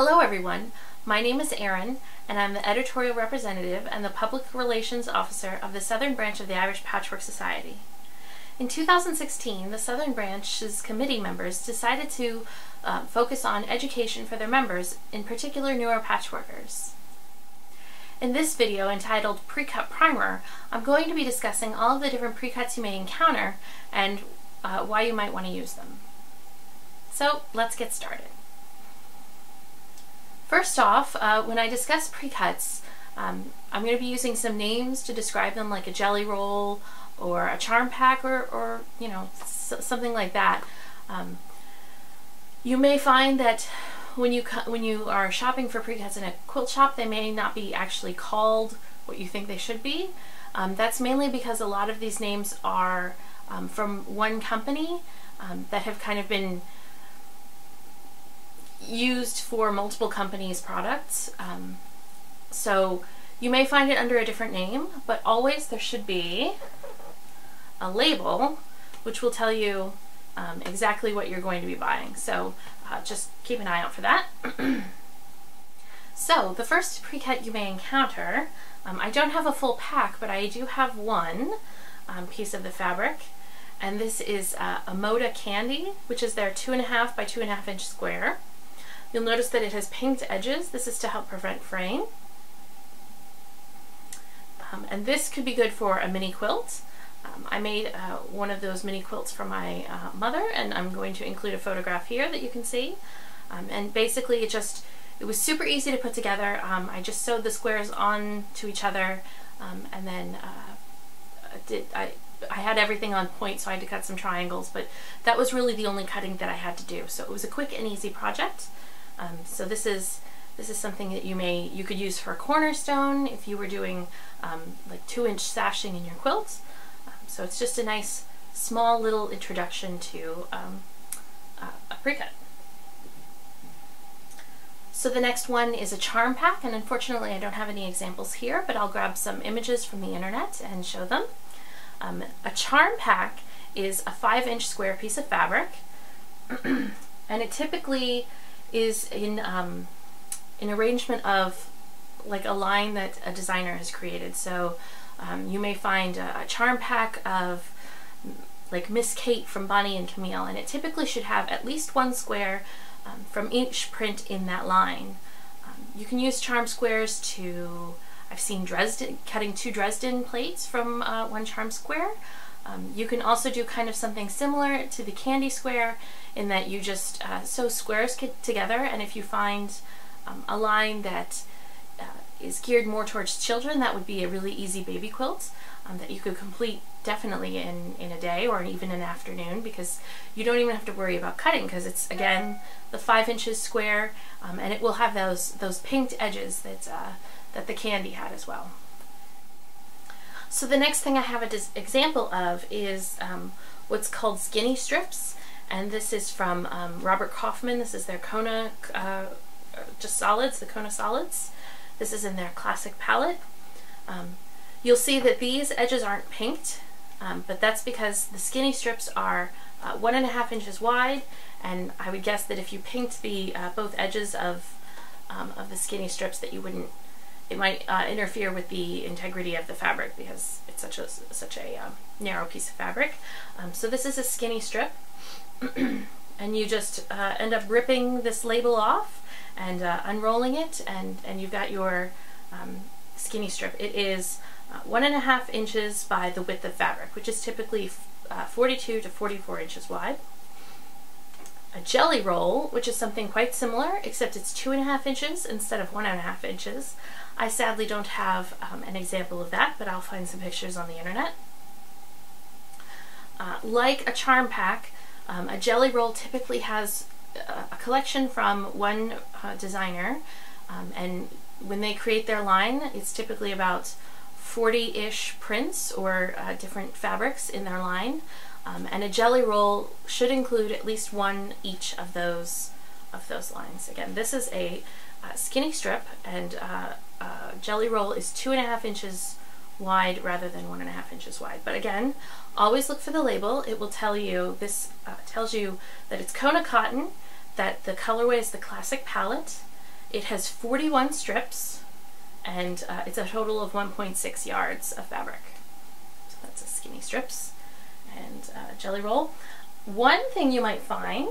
Hello everyone, my name is Erin and I'm the editorial representative and the public relations officer of the Southern Branch of the Irish Patchwork Society. In 2016, the Southern Branch's committee members decided to focus on education for their members, in particular newer patchworkers. In this video entitled Precut Primer, I'm going to be discussing all of the different precuts you may encounter and why you might want to use them. So let's get started. First off, when I discuss precuts, I'm going to be using some names to describe them, like a jelly roll or a charm pack or you know, something like that. You may find that when you are shopping for precuts in a quilt shop, they may not be actually called what you think they should be. That's mainly because a lot of these names are from one company that have kind of been used for multiple companies' products. So you may find it under a different name, but always there should be a label which will tell you exactly what you're going to be buying. So just keep an eye out for that. So the first precut you may encounter, I don't have a full pack, but I do have one piece of the fabric, and this is a Moda Candy, which is their 2.5 by 2.5 inch square. You'll notice that it has pinked edges. This is to help prevent fraying. And this could be good for a mini quilt. I made one of those mini quilts for my mother, and I'm going to include a photograph here that you can see. And basically it was super easy to put together. I just sewed the squares on to each other, and then I had everything on point, so I had to cut some triangles, but that was really the only cutting that I had to do. So it was a quick and easy project. So this is something that you could use for a cornerstone if you were doing like 2-inch sashing in your quilt. So it's just a nice small little introduction to a precut. So the next one is a charm pack, and unfortunately I don't have any examples here, but I'll grab some images from the internet and show them. A charm pack is a 5-inch square piece of fabric, and it typically is in arrangement of like a line that a designer has created. So you may find a charm pack of like Miss Kate from Bonnie and Camille, and it typically should have at least one square from each print in that line. You can use charm squares to, I've seen cutting 2 Dresden plates from one charm square. You can also do kind of something similar to the candy square in that you just sew squares together, and if you find a line that is geared more towards children, that would be a really easy baby quilt that you could complete definitely in a day or even an afternoon, because you don't even have to worry about cutting, because it's, again, the 5 inches square, and it will have those pinked edges that the candy had as well. So the next thing I have an example of is what's called skinny strips, and this is from Robert Kaufman. This is their Kona just solids, the Kona solids. This is in their classic palette. You'll see that these edges aren't pinked, but that's because the skinny strips are 1.5 inches wide, and I would guess that if you pinked the both edges of the skinny strips, that you wouldn't. It might interfere with the integrity of the fabric because it's such a narrow piece of fabric. So this is a skinny strip, and you just end up ripping this label off and unrolling it, and you've got your skinny strip. It is 1.5 inches by the width of fabric, which is typically 42 to 44 inches wide. A jelly roll, which is something quite similar, except it's 2.5 inches instead of 1.5 inches. I sadly don't have an example of that, but I'll find some pictures on the internet. Like a charm pack, a jelly roll typically has a collection from one designer, and when they create their line, it's typically about 40-ish prints or different fabrics in their line, and a jelly roll should include at least one each of those lines. Again, this is a skinny strip, and jelly roll is 2.5 inches wide rather than 1.5 inches wide. But again, always look for the label. It will tell you, this tells you that it's Kona cotton, that the colorway is the classic palette, It has 41 strips, and it's a total of 1.6 yards of fabric. So that's a skinny strips and jelly roll. One thing you might find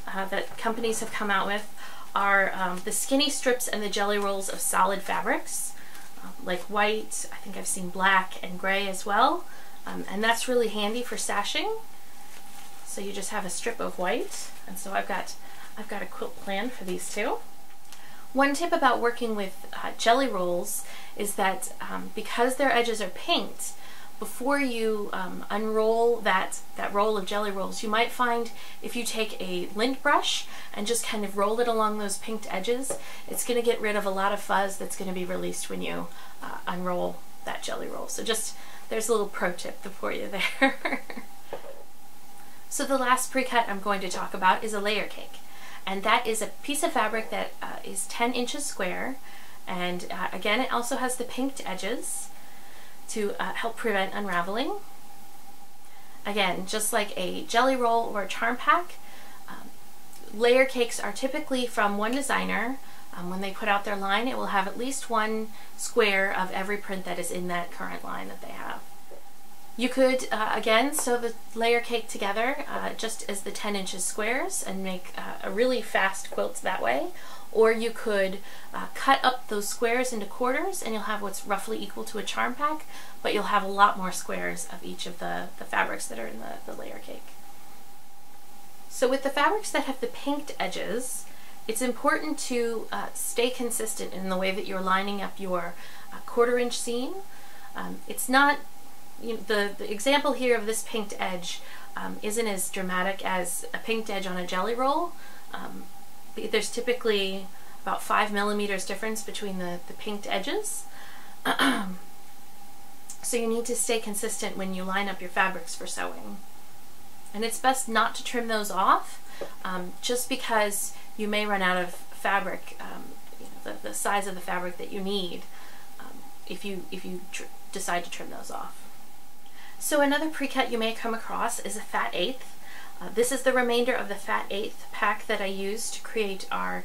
that companies have come out with are the skinny strips and the jelly rolls of solid fabrics, like white. I think I've seen black and gray as well, and that's really handy for sashing. So you just have a strip of white, and so I've got a quilt plan for these two. One tip about working with jelly rolls is that because their edges are pinked, before you unroll that roll of jelly rolls, you might find if you take a lint brush and just kind of roll it along those pinked edges, it's going to get rid of a lot of fuzz that's going to be released when you unroll that jelly roll. So just, there's a little pro tip for you there. So the last pre-cut I'm going to talk about is a layer cake. And that is a piece of fabric that is 10 inches square. And again, it also has the pinked edges to help prevent unraveling. Again, just like a jelly roll or a charm pack, layer cakes are typically from one designer. When they put out their line, it will have at least one square of every print that is in that current line that they have. You could, again, sew the layer cake together just as the 10 inches squares and make a really fast quilt that way. Or you could cut up those squares into quarters and you'll have what's roughly equal to a charm pack, but you'll have a lot more squares of each of the fabrics that are in the layer cake. So with the fabrics that have the pinked edges, it's important to stay consistent in the way that you're lining up your 1/4 inch seam. It's not, you know, the example here of this pinked edge isn't as dramatic as a pinked edge on a jelly roll. There's typically about 5 millimeters difference between the pinked edges. So you need to stay consistent when you line up your fabrics for sewing. And it's best not to trim those off, just because you may run out of fabric, you know, the size of the fabric that you need, if you decide to trim those off. So another pre-cut you may come across is a fat eighth. This is the remainder of the fat eighth pack that I used to create our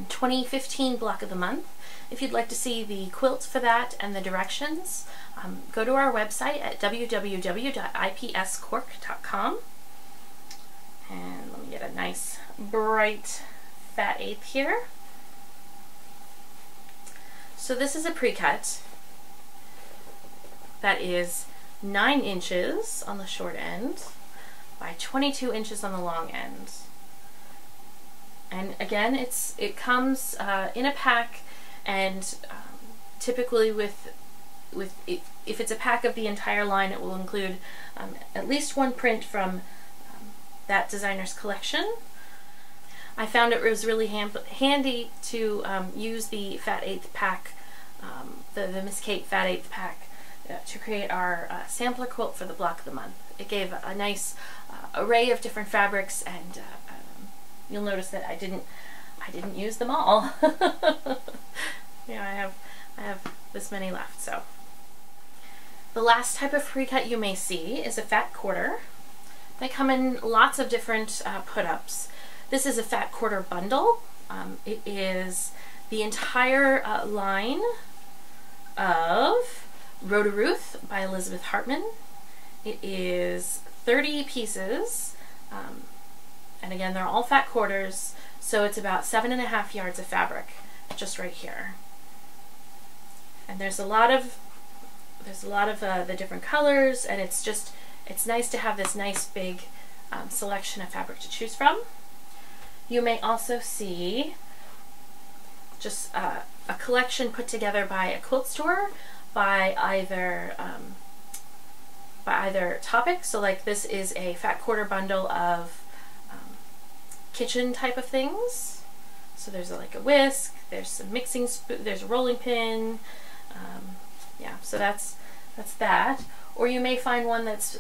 2015 block of the month. If you'd like to see the quilt for that and the directions, go to our website at www.ipscork.com. And let me get a nice bright fat eighth here. So this is a pre-cut that is 9 inches on the short end by 22 inches on the long end. And again, it comes in a pack, and typically if it's a pack of the entire line, it will include at least one print from that designer's collection. I found it was really handy to use the fat eighth pack, the Miss Kate fat eighth pack, to create our sampler quilt for the block of the month. It gave a nice array of different fabrics, and you'll notice that I didn't use them all. Yeah, I have this many left. So the last type of pre-cut you may see is a fat quarter. They come in lots of different put-ups. This is a fat quarter bundle. It is the entire line of Rhoda Ruth by Elizabeth Hartman. It is 30 pieces, and again, they're all fat quarters, so it's about 7.5 yards of fabric just right here. And there's a lot of the different colors, and it's nice to have this nice big selection of fabric to choose from. You may also see just a collection put together by a quilt store, by either topic. So like this is a fat quarter bundle of kitchen type of things. So there's like a whisk, there's some mixing spoon, there's a rolling pin. Yeah, so that's that. Or you may find one that's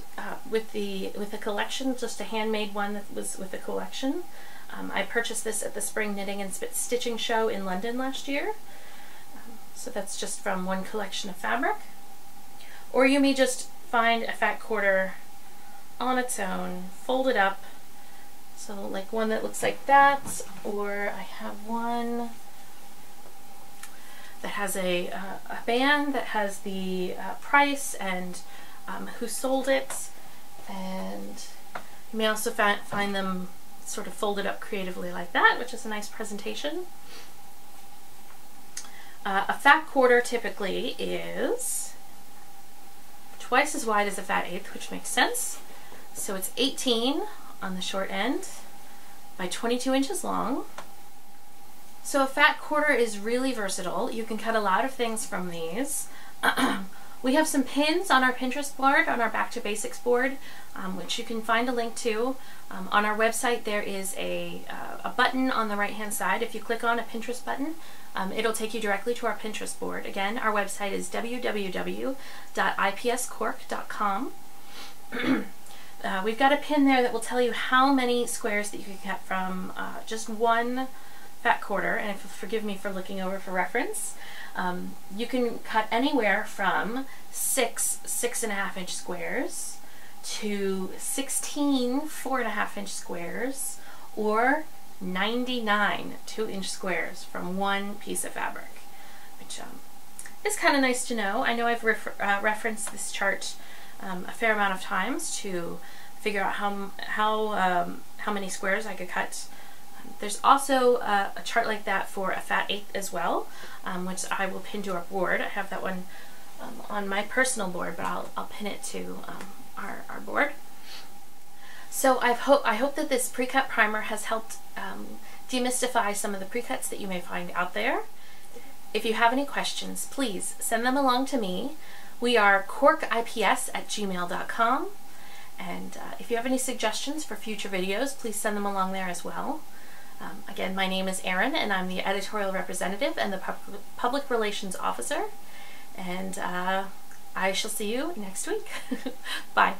with the collection, just a handmade one that was with the collection. I purchased this at the Spring Knitting and Stitching Show in London last year. So that's just from one collection of fabric. Or you may just find a fat quarter on its own, fold it up, So like one that looks like that, or I have one that has a band that has the price and who sold it, and you may also find them sort of folded up creatively like that, which is a nice presentation. A fat quarter typically is twice as wide as a fat eighth, which makes sense. So it's 18 on the short end by 22 inches long. So a fat quarter is really versatile. You can cut a lot of things from these. We have some pins on our Pinterest board, on our Back to Basics board, which you can find a link to. On our website there is a button on the right hand side. If you click on a Pinterest button, it'll take you directly to our Pinterest board. Again, our website is www.ipscork.com. We've got a pin there that will tell you how many squares that you can cut from just one fat quarter, and if you'll forgive me for looking over for reference, you can cut anywhere from 6 6.5-inch squares to 16 4.5-inch squares, or 99 2-inch squares from one piece of fabric, which is kind of nice to know. I know I've referenced this chart a fair amount of times to figure out how many squares I could cut. There's also a chart like that for a fat eighth as well, which I will pin to our board. I have that one on my personal board, but I'll pin it to our board. So I hope that this pre-cut primer has helped demystify some of the pre-cuts that you may find out there. If you have any questions, please send them along to me. We are corkips@gmail.com, and if you have any suggestions for future videos, please send them along there as well. Again, my name is Erin, and I'm the editorial representative and the public relations officer, and I shall see you next week. Bye.